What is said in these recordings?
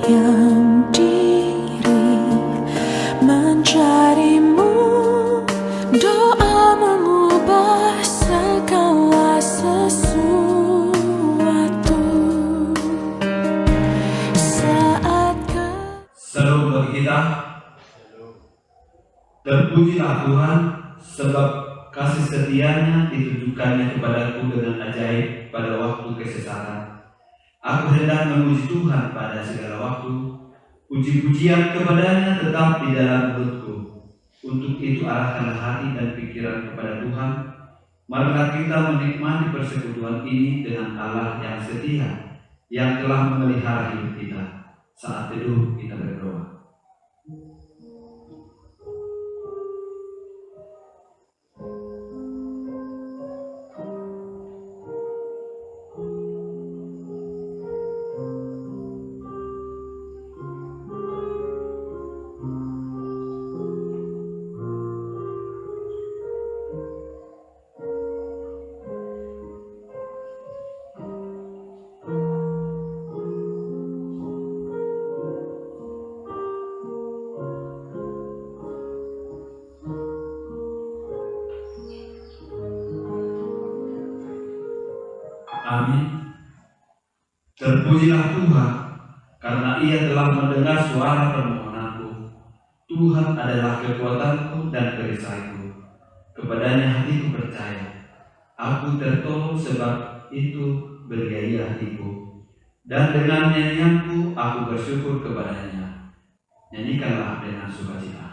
berdiam diri mencarimu. Doa mengubah segala sesuatu. Shalom bagi kita. Terpujilah Tuhan, sebab kasih setianya ditujukannya kepadaku dengan ajaib pada waktu kesesatan. Aku hendak memuji Tuhan pada segala waktu. Puji-pujian kepadanya tetap di dalam mulutku. Untuk itu arahkanlah hati dan pikiran kepada Tuhan. Marilah kita menikmati persekutuan ini dengan Allah yang setia, yang telah memelihara hidup kita. Saat teduh kita berdoa. Amin. Terpujilah Tuhan, karena Ia telah mendengar suara permohonanku. Tuhan adalah kekuatanku dan perisaiku. Kepadanya hatiku percaya. Aku tertolong sebab itu beria hatiku. Dan dengan nyanyianku aku bersyukur kepadanya. Nyanyikanlah dengan sukacita.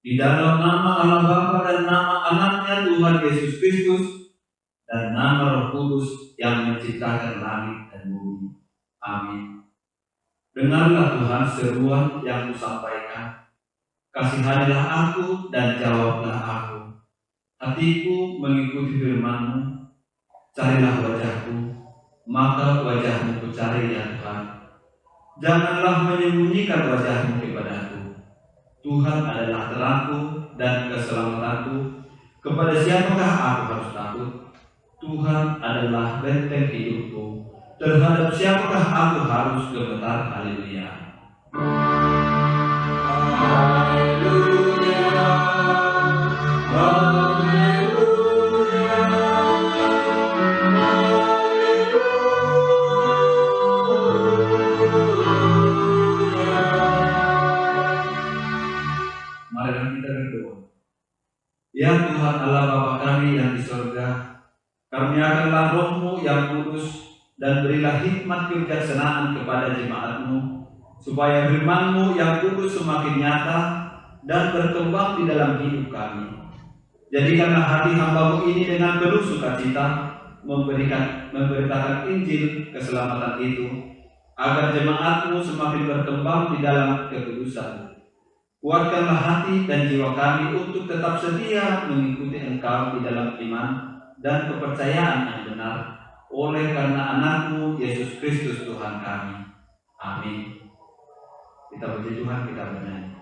Di dalam nama Allah Bapa dan nama Anaknya Tuhan Yesus Kristus dan nama Roh Kudus yang menciptakan langit dan bumi. Amin. Dengarlah Tuhan seruan yang kusampaikan. Kasihanilah aku dan jawablah aku. Hatiku mengikuti firman-Mu. Carilah wajah-Ku, maka wajah-Mu kucari ya Tuhan. Janganlah menyembunyikan wajah-Mu kepadaku. Tuhan adalah terangku dan keselamatanku. Kepada siapakah aku harus takut? Tuhan adalah benteng hidupku. Terhadap siapakah aku harus gemetar? Haleluya. Ya Tuhan Allah Bapa kami yang di surga, karuniakanlah Roh-Mu yang kudus dan berilah hikmat kebijaksanaan kepada jemaat-Mu, supaya firman-Mu yang kudus semakin nyata dan berkembang di dalam hidup kami. Jadikanlah hati hamba-Mu ini dengan penuh sukacita memberitakan Injil keselamatan itu, agar jemaat-Mu semakin berkembang di dalam kekudusan. Kuatkanlah hati dan jiwa kami untuk tetap setia mengikuti Engkau di dalam iman dan kepercayaan yang benar, oleh karena anakmu Yesus Kristus Tuhan kami. Amin. Kita puji Tuhan, kita bernyanyi.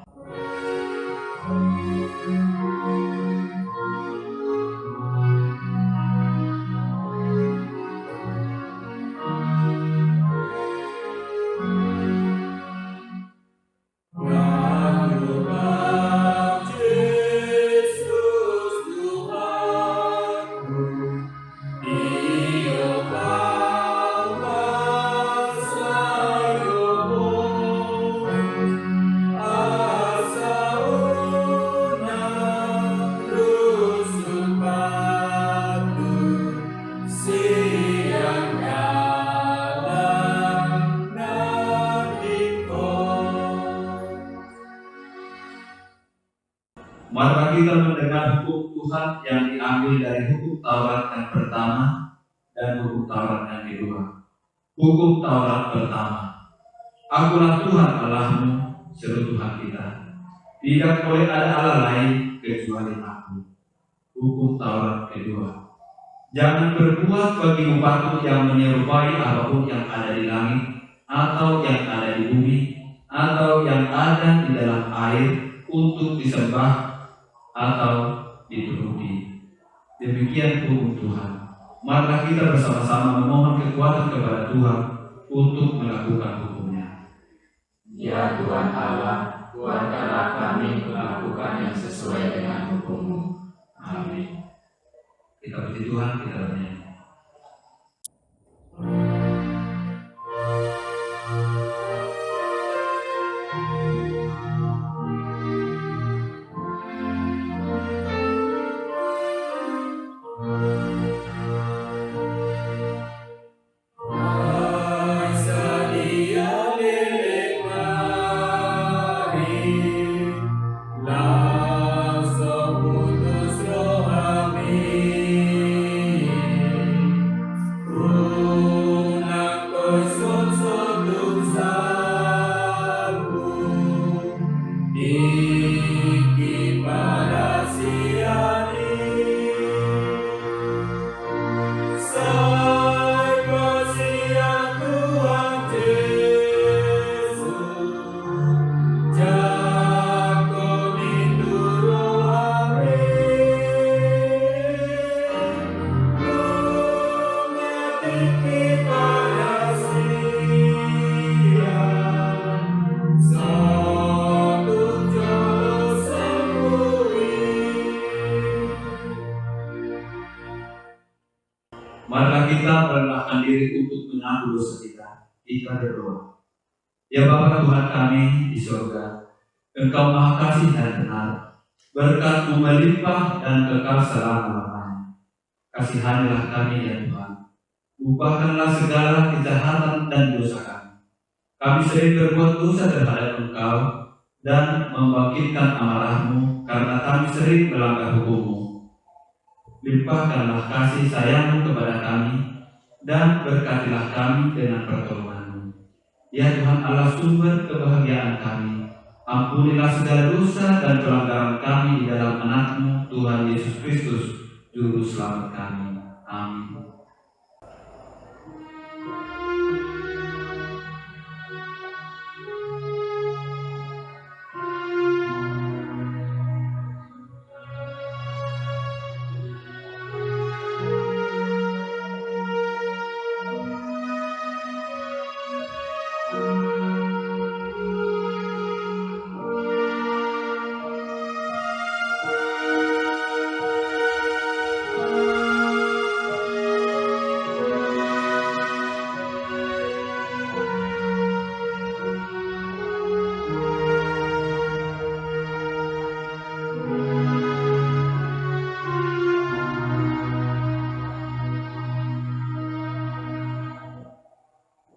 Mari kita mendengar hukum Tuhan yang diambil dari hukum Taurat yang pertama dan hukum Taurat yang kedua. Hukum Taurat pertama. Akulah Tuhan Allahmu, seru Tuhan kita. Tidak boleh ada Allah lain kecuali Aku. Hukum Taurat kedua. Jangan berbuat bagimu patung yang menyerupai apapun yang ada di langit, atau yang ada di bumi, atau yang ada di dalam air untuk disembah atau dituruti. Demikian hukum Tuhan. Maka kita bersama-sama memohon kekuatan kepada Tuhan untuk melakukan hukumnya. Ya Tuhan Allah, kuatkanlah kami melakukan yang sesuai dengan hukum-Mu. Amin. Kita puji Tuhan, kita bernyanyi. Marilah kita merendahkan diri untuk mengaku dosa kita. Kita berdoa. Ya Bapa Tuhan kami di surga, Engkau Maha Kasih dan benar, berkat-Mu melimpah dan kekal selama-lamanya. Kasihanilah kami ya Tuhan. Lupakanlah segala kejahatan dan dosa kami. Kami sering berbuat dosa terhadap Engkau dan membangkitkan amarah-Mu karena kami sering melanggar hukum-Mu. Limpahkanlah kasih sayang-Mu kepada kami dan berkatilah kami dengan pertolongan-Mu. Ya Tuhan Allah, sumber kebahagiaan kami, ampunilah segala dosa dan pelanggaran kami di dalam anak-Mu Tuhan Yesus Kristus, Juru Selamat kami. Amin.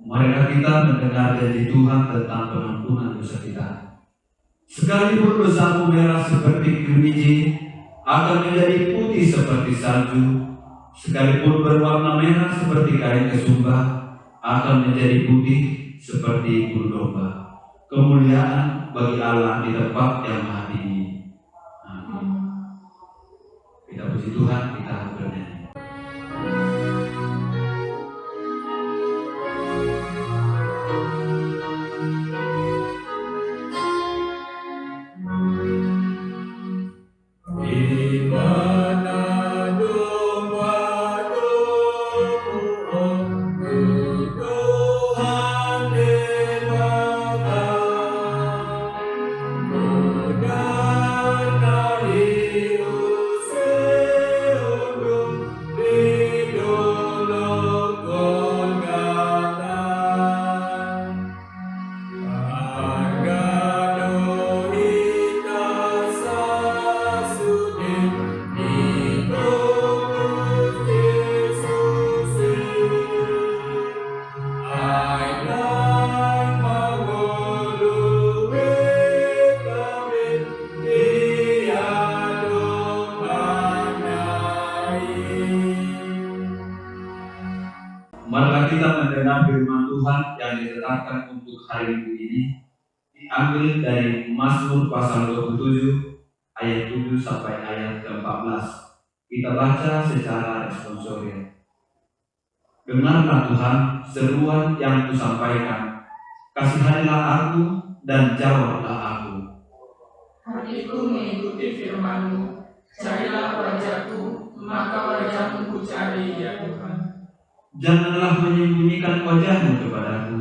Marilah kita mendengar janji Tuhan tentang pengampunan dosa kita. Sekalipun dosamu merah seperti keruji, akan menjadi putih seperti salju. Sekalipun berwarna merah seperti kain kesumba, akan menjadi putih seperti bulu domba. Kemuliaan bagi Allah di tempat yang maha tinggi. Amin. Kita puji Tuhan, kita bernyanyi. Marilah kita mendengar firman Tuhan yang ditetapkan untuk hari Minggu ini, diambil dari Mazmur pasal 27 ayat 7 sampai ayat ke-14. Kita baca secara responsorial. Dengarlah Tuhan seruan yang kusampaikan, kasihanilah aku dan jawablah aku. Hatiku mengikuti firman-Mu, carilah wajahku, maka wajah-Mu ku cari ya Tuhan. Janganlah menyembunyikan wajah-Mu kepadaku,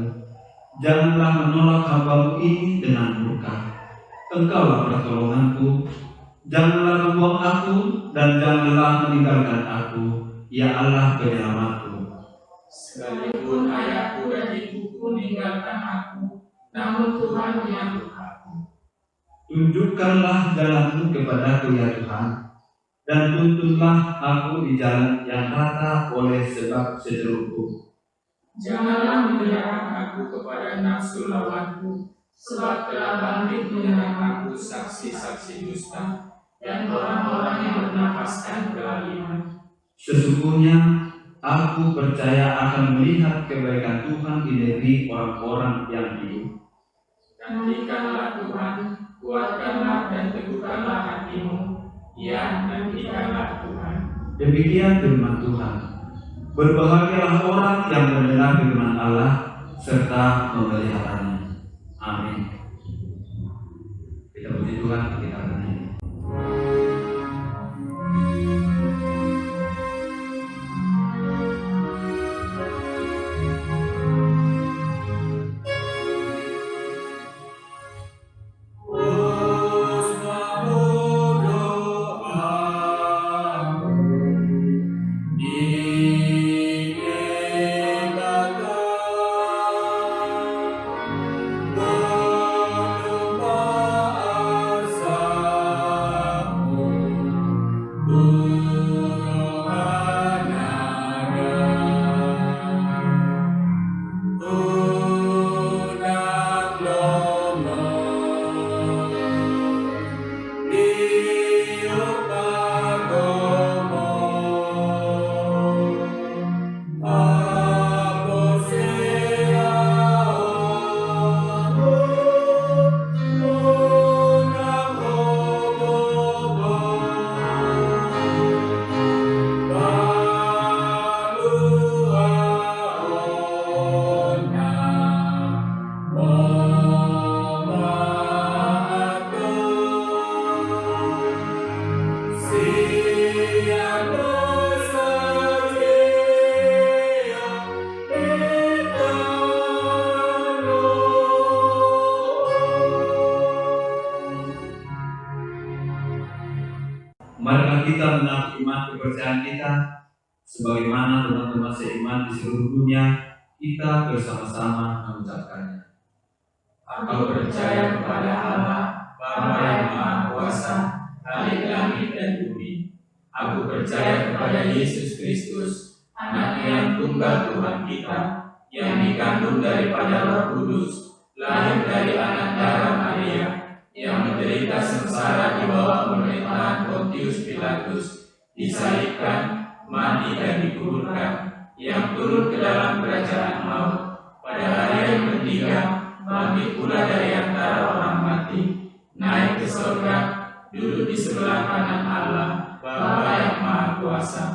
janganlah menolak hamba-Mu ini dengan murka. Engkaulah pertolonganku, janganlah membuang aku dan janganlah meninggalkan aku, ya Allah penyelamatku. Sekalipun ayahku dan ibuku meninggalkan aku, namun Tuhan menyambut aku. Tunjukkanlah jalan-Mu kepadaku ya Tuhan, dan tuntunlah aku di jalan yang rata oleh sebab seteruku. Janganlah menyerahkan aku kepada nafsu lawanku, sebab telah bangkit menyerang aku saksi-saksi dusta dan orang-orang yang bernapaskan kelaliman. Sesungguhnya aku percaya akan melihat kebaikan Tuhan di negeri orang-orang yang hidup. Nantikanlah Tuhan, kuatkanlah dan teguhkanlah hatimu. Ya, nantikanlah Tuhan. Demikian firman Tuhan. Berbahagialah orang yang mendengar firman Allah serta memeliharanya. Amin. Kita puji Tuhan, kita bernyanyi. Marilah kita mengaku iman kepercayaan kita sebagaimana teman-teman seiman di seluruh dunia, kita bersama-sama mengucapkannya. Aku percaya kepada Allah, Bapa yang Maha Kuasa, Khalik langit dan bumi. Aku percaya kepada Yesus Kristus, Anaknya yang tunggal Tuhan kita, yang dikandung daripada Roh Kudus, lahir dari anak darah Maria, yang menderita sengsara di bawah pemerintahan Pontius Pilatus, disalibkan, mati dan dikuburkan, yang turun ke dalam kerajaan maut, pada hari yang ketiga bangkit pula dari antara orang mati, naik ke surga, duduk di sebelah kanan Allah, Bapa yang Maha Kuasa.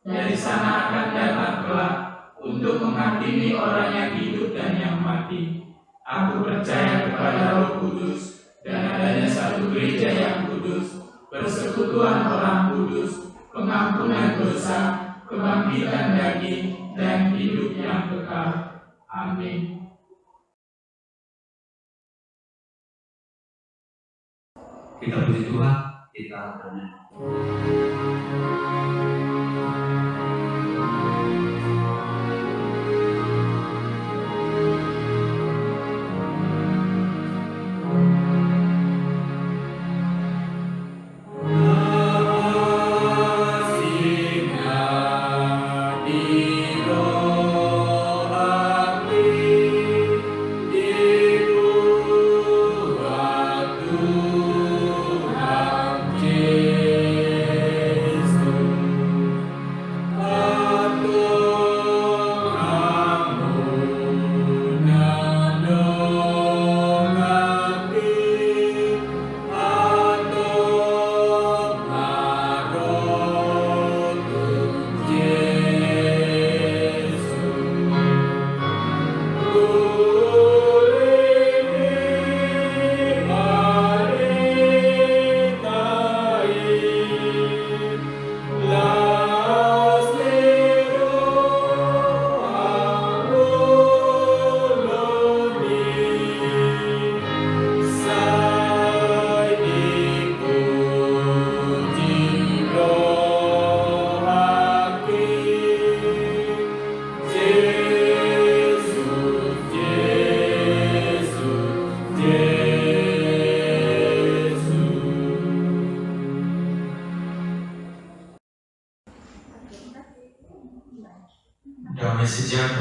Dari sana akan datang kelak untuk menghakimi orang yang hidup dan yang mati. Aku percaya kepada Roh Kudus, dan adanya satu gereja yang kudus, persekutuan orang kudus, pengampunan dosa, kebangkitan daging, dan hidup yang kekal. Amin. Kita puji Tuhan, kita bernyanyi. Yesus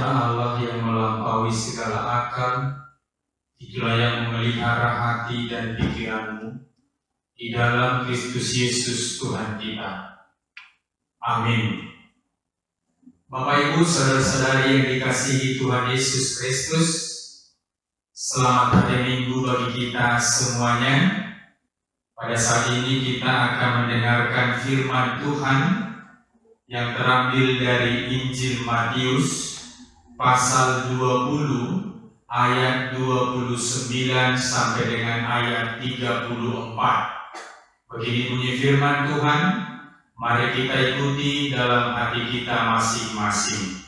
sejahtera Allah yang melampaui segala akal, itulah yang memelihara hati dan pikiranmu di dalam Kristus Yesus Tuhan kita. Amin. Bapak Ibu, saudara-saudari yang dikasihi Tuhan Yesus Kristus, selamat hari Minggu bagi kita semuanya. Pada saat ini kita akan mendengarkan firman Tuhan yang terambil dari Injil Matius pasal 20 ayat 29 sampai dengan ayat 34. Begini bunyi firman Tuhan, mari kita ikuti dalam hati kita masing-masing.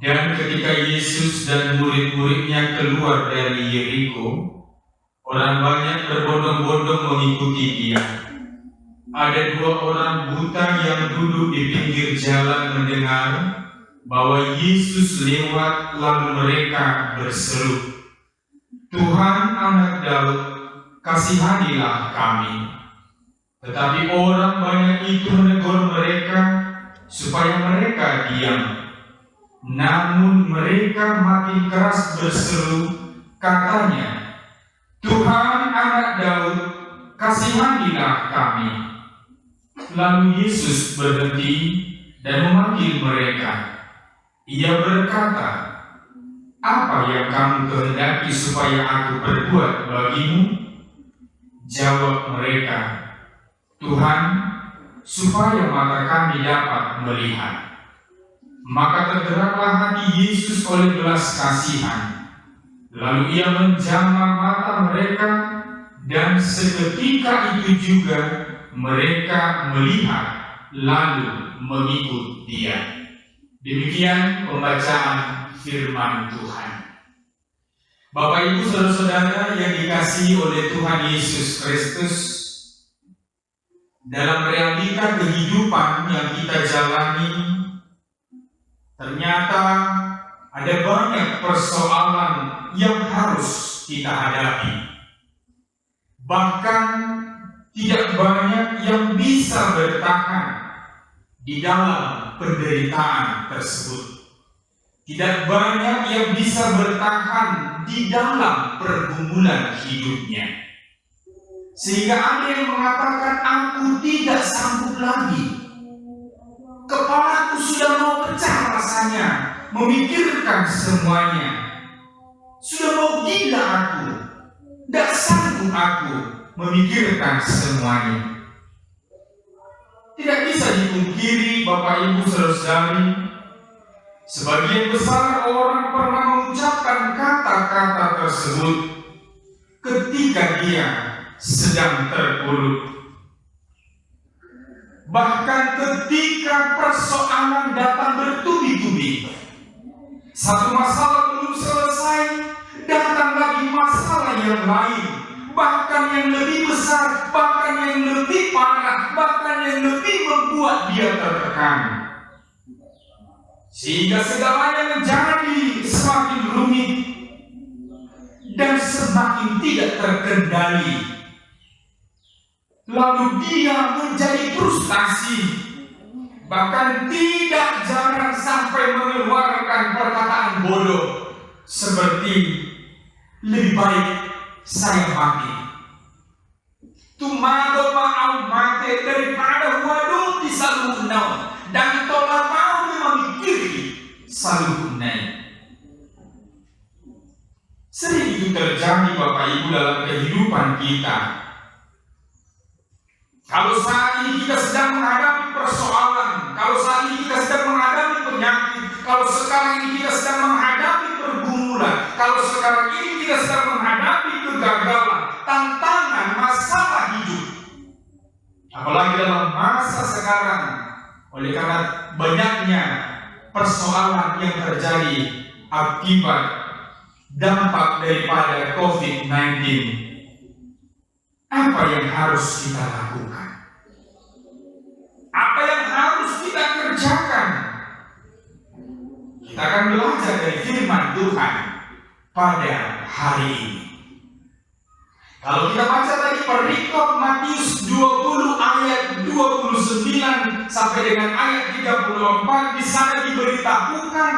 Dan ketika Yesus dan murid-muridnya keluar dari Yeriko, orang banyak berbondong-bondong mengikuti dia. Ada 2 orang buta yang duduk di pinggir jalan mendengar bahwa Yesus lewat, lalu mereka berseru, "Tuhan, Anak Daud, kasihanilah kami." Tetapi orang banyak itu menegur mereka supaya mereka diam. Namun mereka makin keras berseru, katanya, "Tuhan, Anak Daud, kasihanilah kami." Lalu Yesus berhenti dan memanggil mereka. Ia berkata, "Apa yang kamu kehendaki supaya aku perbuat bagimu?" Jawab mereka, "Tuhan, supaya mata kami dapat melihat." Maka tergeraklah hati Yesus oleh belas kasihan. Lalu ia menjamah mata mereka, dan seketika itu juga mereka melihat, lalu mengikut dia. Demikian pembacaan firman Tuhan. Bapak Ibu saudara-saudara yang dikasihi oleh Tuhan Yesus Kristus, dalam realita kehidupan yang kita jalani, ternyata ada banyak persoalan yang harus kita hadapi. Bahkan tidak banyak yang bisa bertahan di dalam penderitaan tersebut. Tidak banyak yang bisa bertahan di dalam pergumulan hidupnya. Sehingga ada yang mengatakan, "Aku tidak sanggup lagi. Kepalaku sudah mau pecah rasanya memikirkan semuanya. Sudah mau gila aku. Tidak sanggup aku memikirkan semuanya." Tidak bisa dipungkiri Bapak Ibu saudara-saudari, sebagian besar orang pernah mengucapkan kata-kata tersebut ketika dia sedang terpuruk. Bahkan ketika persoalan datang bertubi-tubi, satu masalah belum selesai, datang lagi masalah yang lain, bahkan yang lebih besar, bahkan yang lebih parah, bahkan yang lebih membuat dia tertekan. Sehingga segalanya menjadi semakin rumit dan semakin tidak terkendali. Lalu dia menjadi frustasi, bahkan tidak jarang sampai mengeluarkan perkataan bodoh seperti, "Lebih baik saya mati. Tumado ma'au mati daripada waduh di saluhunau, dan tolak mau memikiri saluhunai." Sering itu terjadi Bapak Ibu dalam kehidupan kita. Kalau saat ini kita sedang menghadapi persoalan, kalau saat ini kita sedang menghadapi penyakit, kalau sekarang ini kita sedang menghadapi pergumulan, kalau sekarang ini kita sedang menghadapi kegagalan, tantangan, masalah hidup. Apalagi dalam masa sekarang, oleh karena banyaknya persoalan yang terjadi akibat dampak daripada COVID-19. Apa yang harus kita lakukan? Apa yang harus kita kerjakan? Kita akan belajar dari firman Tuhan pada hari ini. Kalau kita baca tadi perikop Matius 20 ayat 29 sampai dengan ayat 34, di sana diberitahukan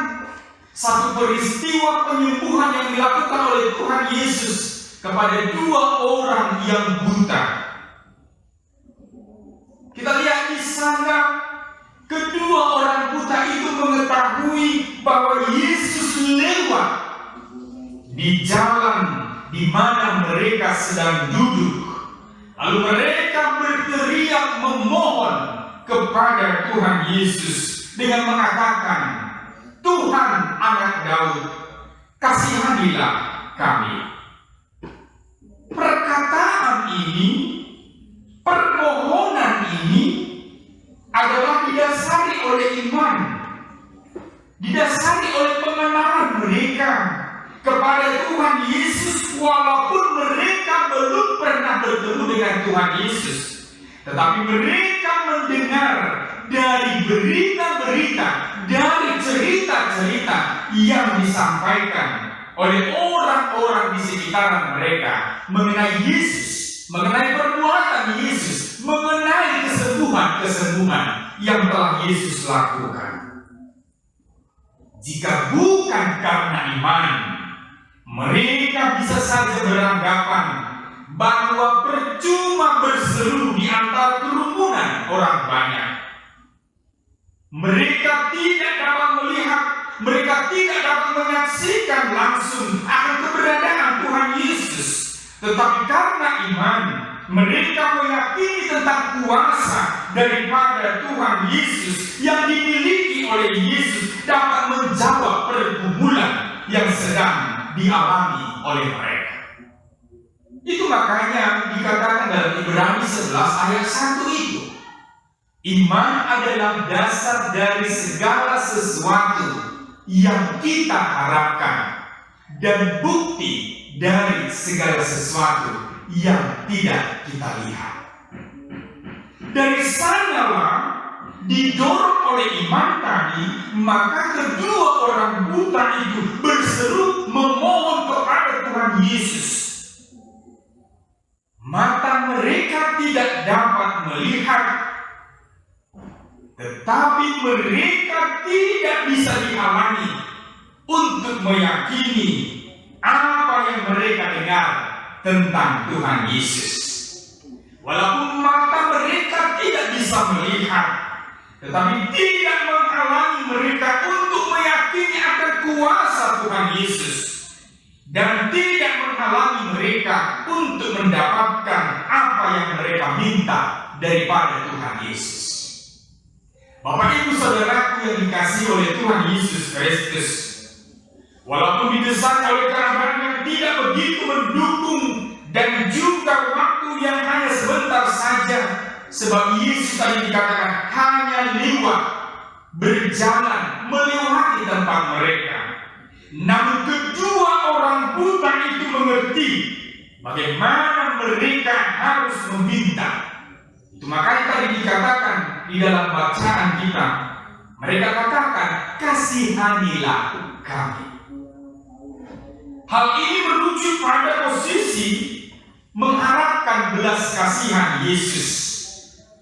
satu peristiwa penyembuhan yang dilakukan oleh Tuhan Yesus kepada 2 orang yang buta. Kita lihat di sana, kedua orang buta itu mengetahui bahwa Yesus lewat di jalan di mana mereka sedang duduk. Lalu mereka berteriak memohon kepada Tuhan Yesus dengan mengatakan, "Tuhan Anak Daud, kasihanilah kami." Perkataan ini, permohonan ini adalah didasari oleh iman, didasari oleh pengenalan mereka kepada Tuhan Yesus, walaupun mereka belum pernah bertemu dengan Tuhan Yesus, tetapi mereka mendengar dari berita-berita, dari cerita-cerita yang disampaikan oleh orang-orang di sekitaran mereka mengenai Yesus, mengenai perbuatan Yesus, mengenai kesembuhan-kesembuhan yang telah Yesus lakukan. Jika bukan karena iman, mereka bisa saja beranggapan bahwa percuma berseru di antara kerumunan orang banyak. Mereka tidak dapat melihat, mereka tidak dapat menyaksikan langsung akan keberadaan Tuhan Yesus. Tetapi karena iman, mereka meyakini tentang kuasa daripada Tuhan Yesus yang dimiliki oleh Yesus dapat menjawab pergumulan yang sedang dialami oleh mereka. Itu makanya dikatakan dalam Ibrani 11 ayat 1 itu, iman adalah dasar dari segala sesuatu yang kita harapkan dan bukti dari segala sesuatu yang tidak kita lihat. Dari sanalah didorong oleh iman tadi, maka kedua orang buta itu berseru memohon kepada Tuhan Yesus. Mata mereka tidak dapat melihat, tetapi mereka tidak bisa dihalangi untuk meyakini apa yang mereka dengar tentang Tuhan Yesus. Walaupun mata mereka tidak bisa melihat, tetapi tidak menghalangi mereka untuk meyakini akan kuasa Tuhan Yesus, dan tidak menghalangi mereka untuk mendapatkan apa yang mereka minta daripada Tuhan Yesus. Bapak Ibu Saudaraku yang dikasihi oleh Tuhan Yesus Kristus, walaupun didesak oleh keadaan yang tidak begitu mendukung dan juga waktu yang hanya sebentar saja, sebab Yesus tadi dikatakan hanya lewat, berjalan, melewati tempat mereka. Namun kedua orang buta itu mengerti bagaimana mereka harus meminta. Itu makanya tadi dikatakan di dalam bacaan kita, mereka katakan, "Kasihanilah kami." Hal ini merujuk pada posisi mengharapkan belas kasihan Yesus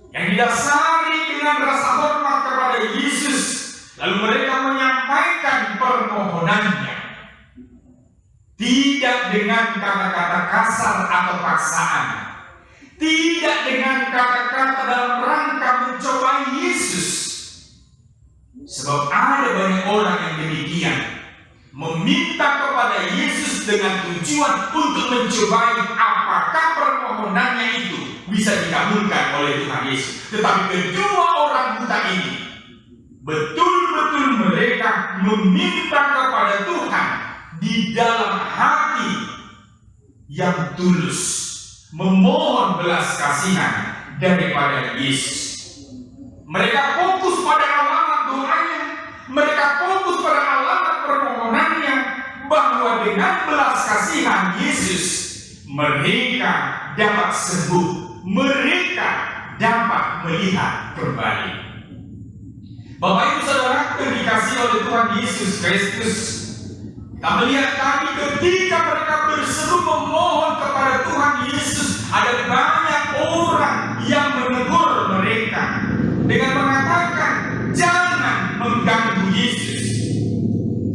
yang didasari dengan rasa hormat kepada Yesus. Lalu mereka menyampaikan permohonannya tidak dengan kata-kata kasar atau paksaan, tidak dengan kata-kata dalam rangka mencobai Yesus. Sebab ada banyak orang yang demikian, meminta kepada Yesus dengan tujuan untuk mencobai apakah permohonannya itu bisa dikabulkan oleh Tuhan Yesus. Tetapi kedua orang buta ini betul-betul mereka meminta kepada Tuhan di dalam hati yang tulus, memohon belas kasihan daripada Yesus. Mereka fokus pada alamat doanya, mereka fokus pada alamat permohonannya, bahwa dengan belas kasihan Yesus mereka dapat sembuh, mereka dapat melihat kembali. Bapak Ibu Saudara yang dikasihi oleh Tuhan Yesus Kristus, Kita melihat tadi ketika mereka berseru memohon kepada Tuhan Yesus, ada banyak orang yang menegur mereka dengan mengatakan, jangan mengganggu Yesus.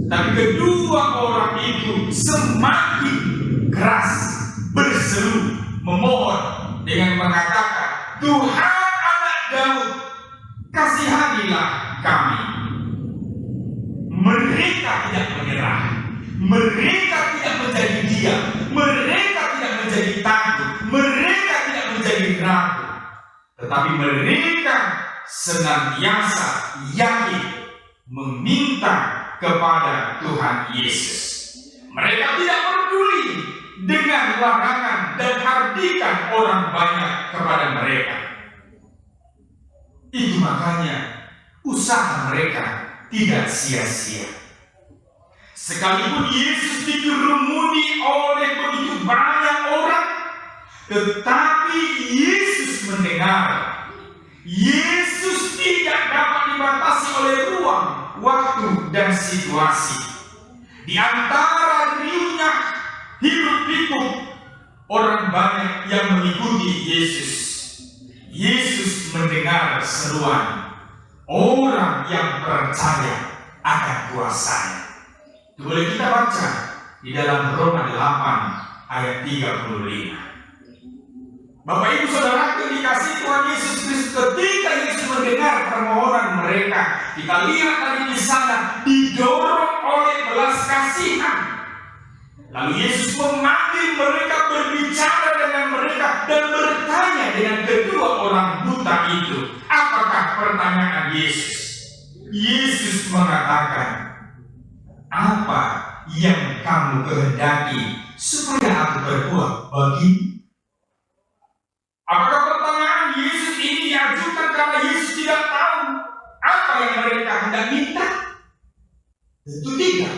Tapi kedua orang itu semakin keras berseru memohon dengan mengatakan, Tuhan Anak Daud, kasihanilah kami. Mereka tidak menyerah, mereka tidak menjadi diam, mereka tidak menjadi takut, mereka tidak menjadi ragu, tetapi mereka senantiasa yakin meminta kepada Tuhan Yesus. Mereka tidak peduli dengan larangan dan hardikan orang banyak kepada mereka. Itu makanya usaha mereka tidak sia-sia. Sekalipun Yesus dikerumuni oleh begitu banyak orang, tetapi Yesus mendengar. Yesus tidak dapat dibatasi oleh ruang, waktu, dan situasi. Di antara riuhnya hiruk-pikuk orang banyak yang mengikuti Yesus, Yesus mendengar seruan orang yang percaya akan kuasanya. Itu boleh kita baca di dalam Roma 8 ayat 35. Bapak Ibu Saudara yang dikasihi Tuhan Yesus Kristus, ketika Yesus mendengar permohonan mereka, kita lihat tadi di sana didorong oleh belas kasihan. Lalu Yesus memanggil mereka, berbicara dengan mereka, dan bertanya dengan kedua orang buta itu. Apakah pertanyaan Yesus? Yesus mengatakan, apa yang kamu kehendaki supaya aku berbuat bagimu? Apakah pertanyaan Yesus ini diajukan karena Yesus tidak tahu apa yang mereka hendak minta? Tentu tidak.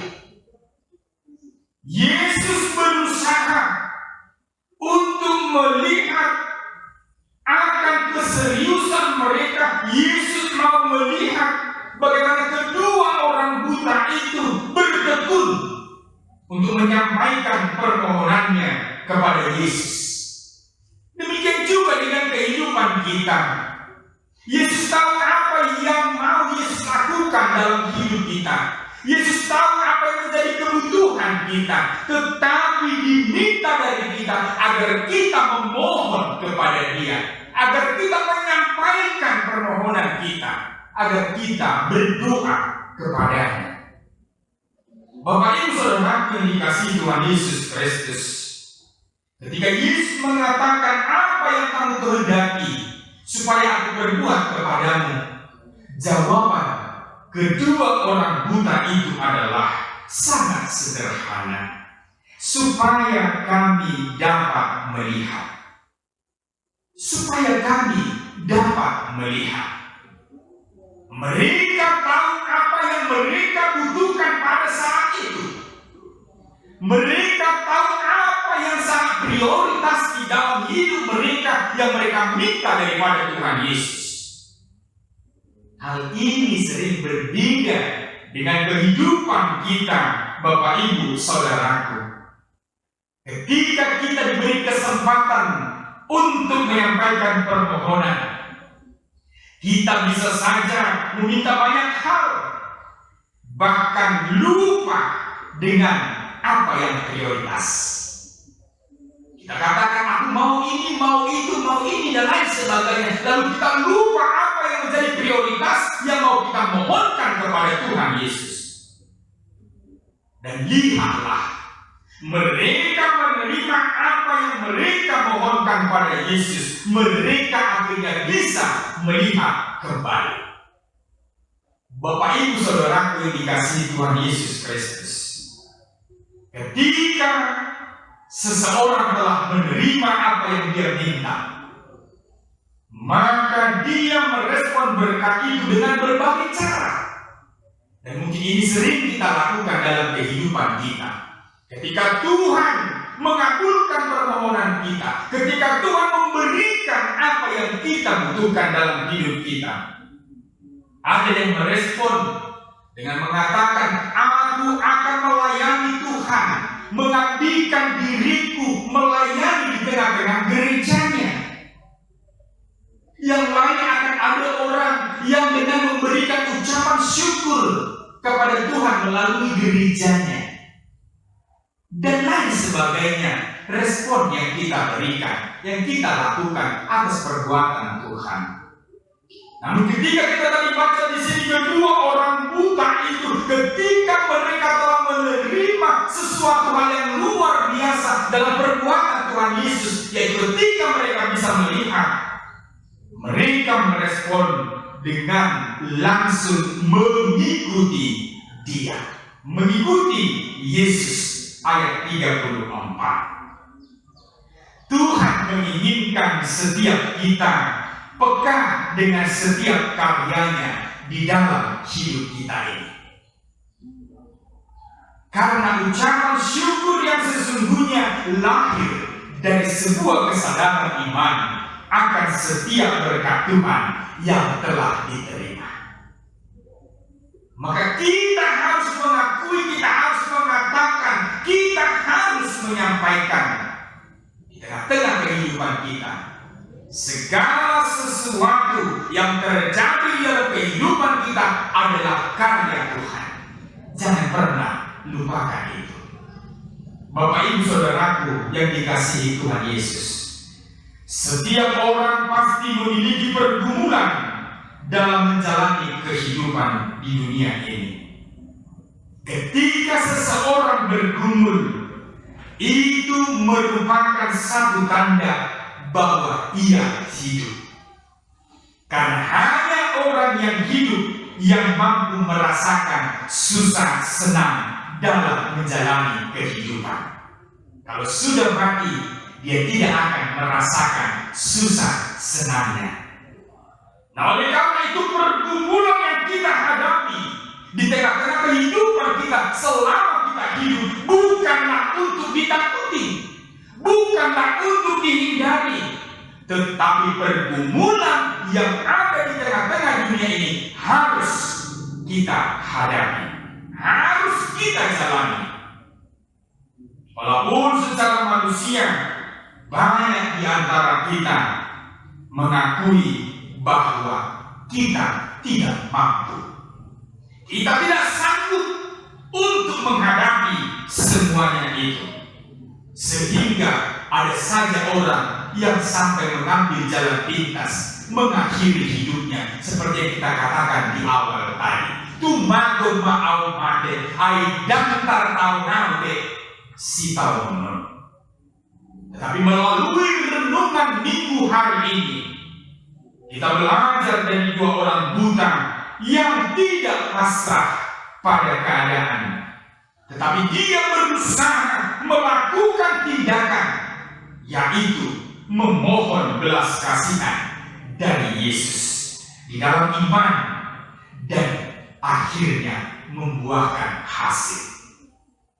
Yesus berusaha untuk melihat akan keseriusan mereka. Yesus mau melihat bagaimana kedua orang buta itu bertekun untuk menyampaikan permohonannya kepada Yesus. Demikian juga dengan kehidupan kita. Yesus tahu apa yang mau Yesus lakukan dalam hidup kita. Yesus tahu apa yang menjadi kebutuhan kita, tetapi diminta dari kita agar kita memohon kepada Dia, agar kita menyampaikan permohonan kita, agar kita berdoa kepadanya. Bapak Ibu Saudara yang dikasihi Tuhan Yesus Kristus, ketika Yesus mengatakan apa yang kamu kehendaki supaya aku berbuat kepadamu, jawaban kedua orang buta itu adalah sangat sederhana. Supaya kami dapat melihat. Supaya kami dapat melihat. Mereka tahu apa yang mereka butuhkan pada saat itu. Mereka tahu apa yang sangat prioritas di dalam hidup mereka yang mereka minta daripada Tuhan Yesus. Hal ini sering berbeda dengan kehidupan kita, Bapak Ibu Saudaraku. Ketika kita diberi kesempatan untuk menyampaikan permohonan, kita bisa saja meminta banyak hal, bahkan lupa dengan apa yang prioritas. Kita katakan, aku mau ini, mau itu, mau ini, dan lain sebagainya. Lalu kita lupa apa yang menjadi prioritas yang mau kita mohonkan kepada Tuhan Yesus. Dan lihatlah, mereka menerima apa yang mereka mohonkan pada Yesus. Mereka akhirnya bisa melihat kembali. Bapak Ibu Saudaraku yang dikasihi Tuhan Yesus Kristus, ketika seseorang telah menerima apa yang dia minta, maka dia merespon berkat itu dengan berbagai cara. Dan mungkin ini sering kita lakukan dalam kehidupan kita. Ketika Tuhan mengabulkan permohonan kita, ketika Tuhan memberikan apa yang kita butuhkan dalam hidup kita, ada yang merespon dengan mengatakan, aku akan melayani memberikan diriku melayani di tengah-tengah gerejanya. Yang lain akan ada orang yang dengan memberikan ucapan syukur kepada Tuhan melalui gerejanya dan lain sebagainya. Respon yang kita berikan, yang kita lakukan atas perbuatan Tuhan. Namun ketika kita tadi baca di sini, kedua orang buta itu ketika mereka telah menerima sesuatu hal yang luar biasa dalam perbuatan Tuhan Yesus, yaitu ketika mereka bisa melihat, mereka merespon dengan langsung mengikuti Dia, mengikuti Yesus. Ayat 34. Tuhan menginginkan setiap kita peka dengan setiap karyanya di dalam hidup kita ini. Karena ucapan syukur yang sesungguhnya lahir dari sebuah kesadaran iman akan setiap berkat Tuhan yang telah diterima. Maka kita harus mengakui, kita harus mengatakan, kita harus menyampaikan di tengah-tengah kehidupan kita, segala sesuatu yang terjadi dalam kehidupan kita adalah karya Tuhan. Jangan pernah lupakan itu. Bapak Ibu Saudaraku yang dikasihi Tuhan Yesus, setiap orang pasti memiliki pergumulan dalam menjalani kehidupan di dunia ini. Ketika seseorang bergumul, itu merupakan satu tanda bahwa ia hidup. Karena hanya orang yang hidup yang mampu merasakan susah senang dalam menjalani kehidupan. Kalau sudah mati, dia tidak akan merasakan susah senangnya. Nah, oleh karena itu pergumulan yang kita hadapi di tengah-tengah kehidupan kita selama kita hidup bukanlah untuk ditakuti, bukanlah untuk dihindari, tetapi pergumulan yang ada di tengah-tengah dunia ini harus kita hadapi, harus kita jalani. Walaupun secara manusia banyak di antara kita mengakui bahwa kita tidak mampu, kita tidak sanggup untuk menghadapi semuanya itu, sehingga ada saja orang yang sampai mengambil jalan pintas, mengakhiri hidupnya seperti yang kita katakan di awal tadi. Tumago ma'au made, aidang tartau naude, si tau menon. Tetapi melalui renungan minggu hari ini, kita belajar dari dua orang buta yang tidak pasrah pada keadaan, tetapi dia berusaha melakukan tindakan, yaitu memohon belas kasihan dari Yesus di dalam iman, dan akhirnya membuahkan hasil.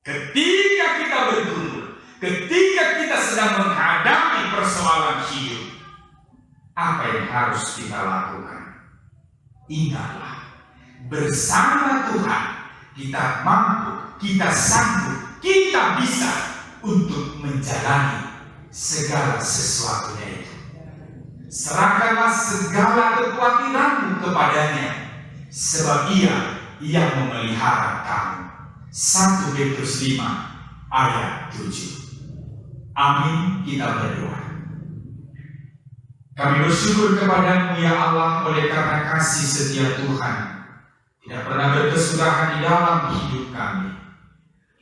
Ketika kita bergumul, ketika kita sedang menghadapi persoalan hidup, apa yang harus kita lakukan? Ingatlah, bersama Tuhan kita mampu, kita sanggup, kita bisa untuk menjalani segala sesuatunya itu. Serahkanlah segala kekhawatiranmu kepadanya, sebab Ia yang memelihara kamu. 1 Petrus 5 ayat 7. Amin. Kita berdoa. Kami bersyukur kepadamu ya Allah, oleh karena kasih setia Tuhan tidak pernah berkesudahan di dalam hidup kami.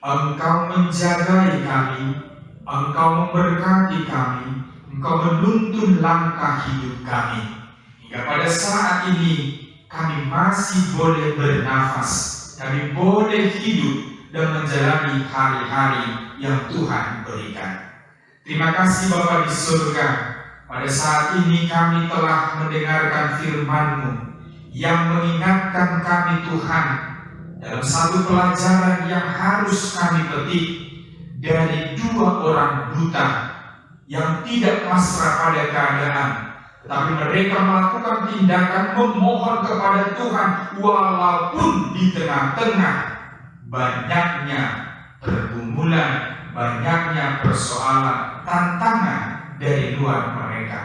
Engkau menjagai kami, Engkau memberkati kami, Engkau menuntun langkah hidup kami, hingga pada saat ini kami masih boleh bernafas, kami boleh hidup dan menjalani hari-hari yang Tuhan berikan. Terima kasih Bapa di surga. Pada saat ini kami telah mendengarkan firman-Mu yang mengingatkan kami Tuhan dalam satu pelajaran yang harus kami petik dari dua orang buta yang tidak pasrah pada keadaan, tetapi mereka melakukan tindakan memohon kepada Tuhan walaupun di tengah-tengah banyaknya pergumulan, banyaknya persoalan, tantangan dari luar mereka.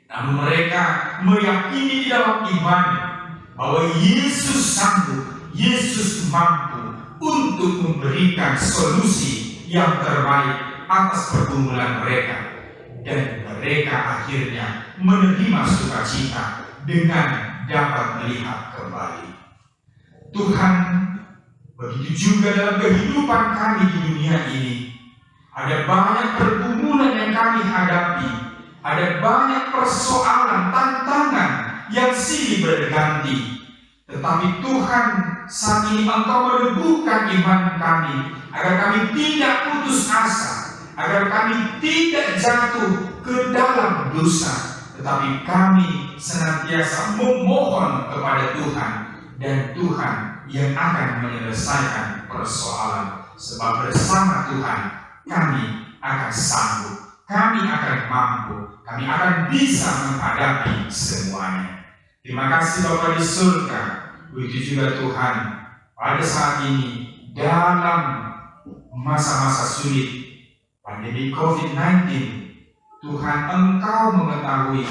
Namun mereka meyakini di dalam iman bahwa Yesus sanggup, Yesus mampu untuk memberikan solusi yang terbaik atas pergumulan mereka. Dan mereka akhirnya menerima sukacita dengan dapat melihat kembali. Tuhan, begitu juga dalam kehidupan kami di dunia ini. Ada banyak pergumulan yang kami hadapi. Ada banyak persoalan, tantangan yang silih berganti. Tetapi Tuhan, saat ini Engkau meneguhkan iman kami, agar kami tidak putus asa, agar kami tidak jatuh ke dalam dosa, tetapi kami senantiasa memohon kepada Tuhan, dan Tuhan yang akan menyelesaikan persoalan. Sebab bersama Tuhan kami akan sanggup, kami akan mampu, kami akan bisa menghadapi semuanya. Terima kasih Bapa di surga. Begitu juga Tuhan, pada saat ini dalam masa-masa sulit pandemi COVID-19, Tuhan, Engkau mengetahui,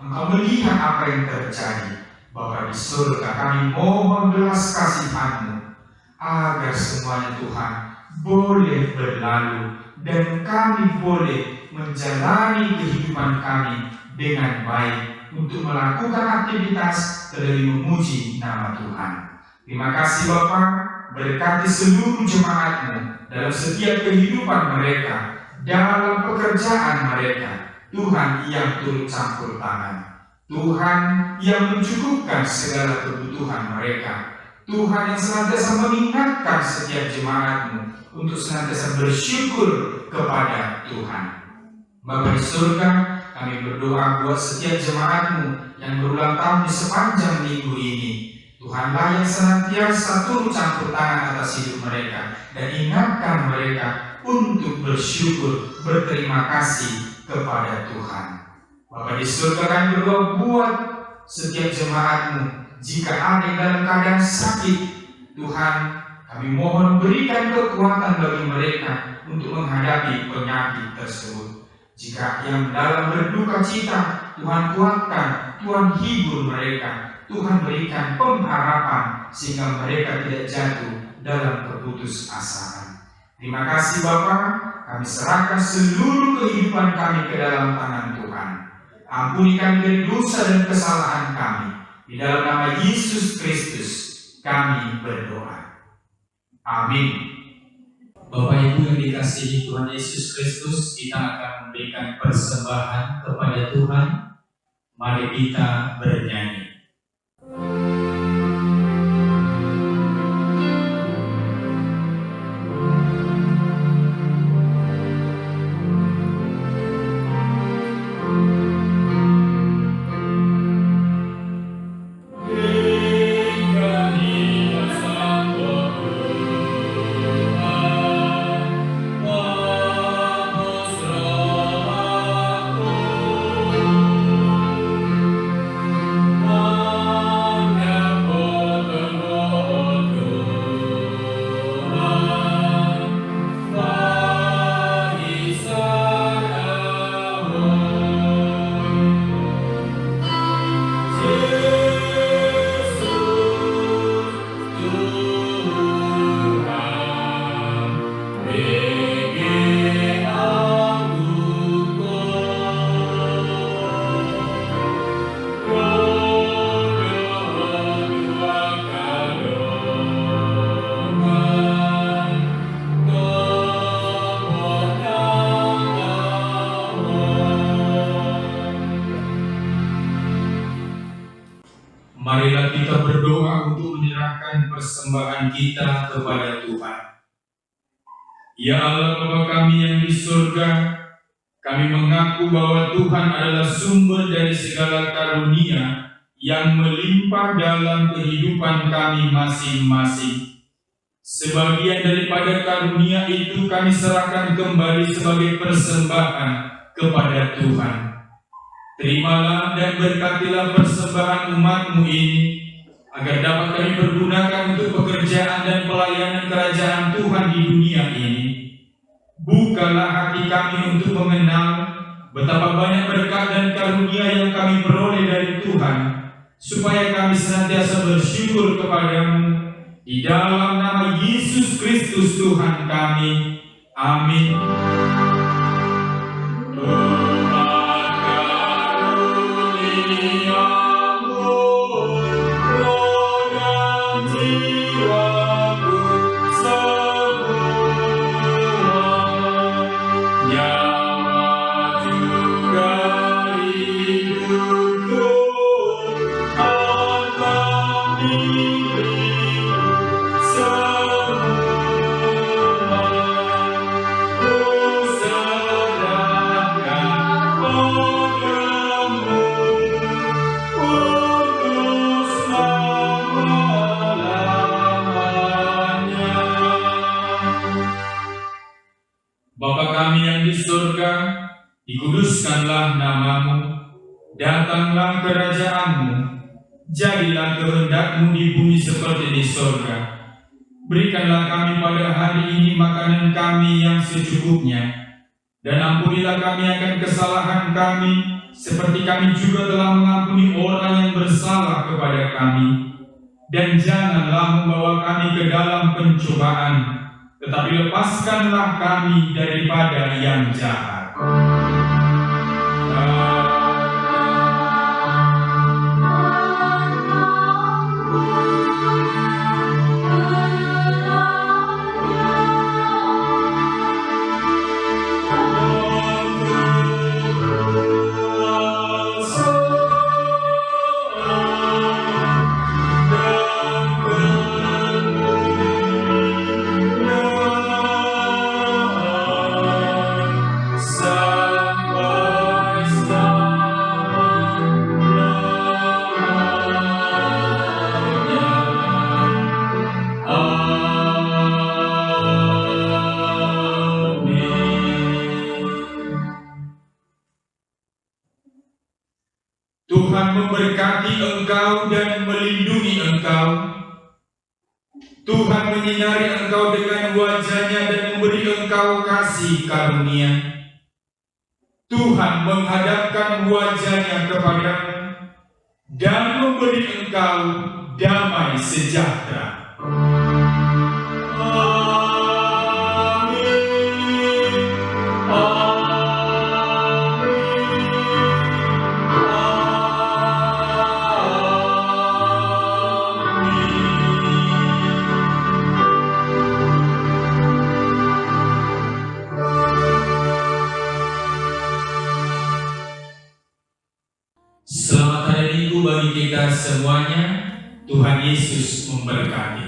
Engkau melihat apa yang terjadi. Bapa di surga, kami mohon belas kasihan-Mu agar semuanya Tuhan boleh berlalu dan kami boleh menjalani kehidupan kami dengan baik untuk melakukan aktivitas terlebih memuji nama Tuhan. Terima kasih Bapa, berkati seluruh jemaat-Mu dalam setiap kehidupan mereka, dalam pekerjaan mereka. Tuhan yang turut campur tangan, Tuhan yang mencukupkan segala kebutuhan mereka, Tuhan yang senantiasa mengingatkan setiap jemaat-Mu untuk senantiasa bersyukur kepada Tuhan. Bapa di surga, kami berdoa buat setiap jemaat-Mu yang berulang tahun di sepanjang minggu ini. Tuhanlah yang senantiasa turut campur tangan atas hidup mereka dan ingatkan mereka untuk bersyukur, berterima kasih kepada Tuhan. Bapa di surga, kami berdoa buat setiap jemaat-Mu. Jika ada yang dalam keadaan sakit, Tuhan, kami mohon berikan kekuatan bagi mereka untuk menghadapi penyakit tersebut. Jika yang dalam berduka cita, Tuhan kuatkan, Tuhan hibur mereka, Tuhan berikan pengharapan sehingga mereka tidak jatuh dalam keputusasaan. Terima kasih Bapa, kami serahkan seluruh kehidupan kami ke dalam tangan Tuhan. Ampuni kami dari dosa dan kesalahan kami. Di dalam nama Yesus Kristus kami berdoa. Amin. Bapak Ibu yang dikasihi Tuhan Yesus Kristus, kita akan memberikan persembahan kepada Tuhan. Mari kita bernyanyi. Marilah kita berdoa untuk menyerahkan persembahan kita kepada Tuhan. Ya Allah Bapa kami yang di surga, kami mengaku bahwa Tuhan adalah sumber dari segala karunia yang melimpah dalam kehidupan kami masing-masing. Sebagian daripada karunia itu kami serahkan kembali sebagai persembahan kepada Tuhan. Terimalah dan berkatilah persembahan umat-Mu ini, agar dapat kami pergunakan untuk pekerjaan dan pelayanan kerajaan Tuhan di dunia ini. Bukalah hati kami untuk mengenal betapa banyak berkat dan karunia yang kami peroleh dari Tuhan, supaya kami senantiasa bersyukur kepadamu di dalam nama Yesus Kristus Tuhan kami. Amin. Bapa kami yang di surga, dikuduskanlah namamu, datanglah kerajaanmu, jadilah kehendak-Mu di bumi seperti di surga. Berikanlah kami pada hari ini makanan kami yang secukupnya, dan ampunilah kami akan kesalahan kami, seperti kami juga telah mengampuni orang yang bersalah kepada kami. Dan janganlah membawa kami ke dalam pencobaan, tetapi lepaskanlah kami daripada yang jahat. Tuhan memberkati engkau dan melindungi engkau. Tuhan menyinari engkau dengan wajah-Nya dan memberi engkau kasih karunia. Tuhan menghadapkan wajah-Nya kepadamu dan memberi engkau damai sejahtera. Selamat hari Minggu bagi kita semuanya. Tuhan Yesus memberkati.